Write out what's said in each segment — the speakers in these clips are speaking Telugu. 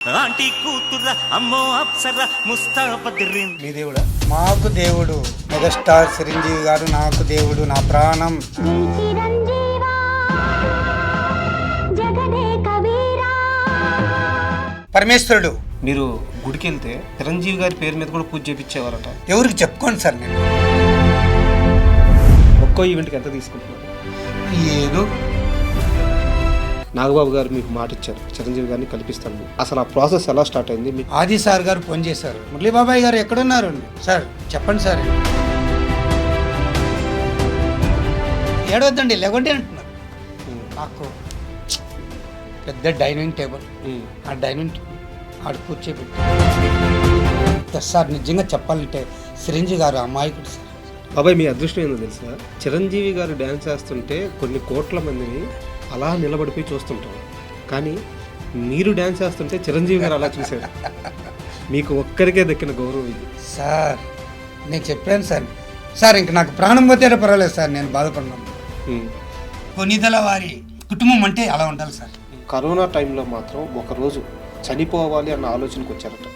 ఆంటీ కూతుర అమ్మో అప్సర ముస్తాబద్రిన్ మీ దేవుడా? మాకు దేవుడు మెగాస్టార్ చిరంజీవి గారు, నాకు దేవుడు, నా ప్రాణం. పరమేశ్వరుడు. మీరు గుడికి వెళ్తే చిరంజీవి గారి పేరు మీద కూడా పూజ చేయించేవారట. ఎవరికి చెప్పుకోండి సార్, నేను ఒక్కో ఈవెంట్కి ఎంత తీసుకుంటున్నారు? ఏదో నాగబాబు గారు మీకు మాట ఇచ్చారు చిరంజీవి గారిని కల్పిస్తాను. అసలు ఆ ప్రాసెస్ ఎలా స్టార్ట్ అయింది? మీకు ఆది సార్ గారు ఫోన్ చేశారు, మురళీ బాబాయ్ గారు ఎక్కడున్నారు సార్, చెప్పండి సార్. ఏడవద్దండి, లేకుంటే అంటున్నారు. నాకు పెద్ద డైనింగ్ టేబుల్, ఆ డైనింగ్ టేబుల్ ఆడ కూర్చోబెట్టి సార్, నిజంగా చెప్పాలంటే చిరంజీవి గారు అమాయకుడు సార్. బాబాయ్, మీ అదృష్టం ఏందో తెలుసా? చిరంజీవి గారు డ్యాన్స్ చేస్తుంటే కొన్ని కోట్ల మందిని అలా నిలబడిపోయి చూస్తుంటారు, కానీ మీరు డ్యాన్స్ చేస్తుంటే చిరంజీవి గారు అలా చూశారు. మీకు ఒక్కరికే దక్కిన గౌరవం ఇది సార్. నేను చెప్పాను సార్, సార్ ఇంక నాకు ప్రాణం పోతే పర్వాలేదు సార్, నేను బాధపడినాను. కొనిదల వారి కుటుంబం అంటే అలా ఉండాలి సార్. కరోనా టైంలో మాత్రం ఒకరోజు చనిపోవాలి అన్న ఆలోచనకు వచ్చారట.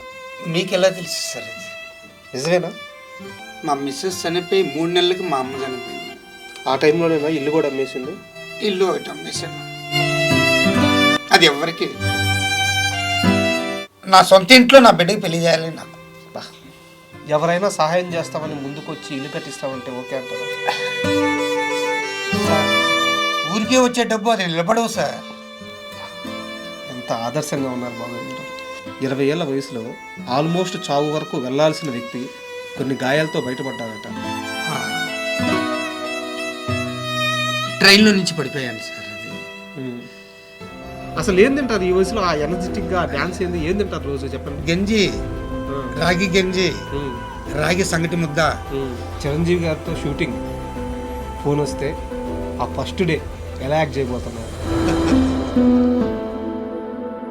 మీకు ఎలా తెలుసు సార్? నిజమేనా? మా మిస్సెస్ చనిపోయి 3 నెలలకి మా అమ్మ చనిపోయింది. ఆ టైంలోనేనా ఇల్లు కూడా అమ్మేసింది? ఇల్లు ఒకటి అమ్మేశాను, అది ఎవరికి. నా సొంత ఇంట్లో నా బిడ్డకి పెళ్లి చేయాలి. నాకు ఎవరైనా సహాయం చేస్తామని ముందుకు వచ్చి ఇల్లు కట్టిస్తామంటే ఓకే అంటారా? సార్, ఊరికే వచ్చే డబ్బు అది నిలబడవు సార్. ఎంత ఆదర్శంగా ఉన్నారు బాబు. 20 ఏళ్ల వయసులో ఆల్మోస్ట్ చావు వరకు వెళ్లాల్సిన వ్యక్తి కొన్ని గాయాలతో బయటపడ్డారట. ట్రైన్లో నుంచి పడిపోయాను సార్. అది అసలు ఏం తింటారు ఈ వయసులో? ఆ ఎనర్జెటిక్గా డ్యాన్స్ ఏంది, ఏం తింటారు రోజు చెప్పండి? గంజి, రాగి గంజి, రాగి సంగటి ముద్ద. చిరంజీవి గారితో షూటింగ్ ఫోన్ వస్తే ఆ ఫస్ట్ డే ఎలా యాక్ట్ చేయబోతున్నారు?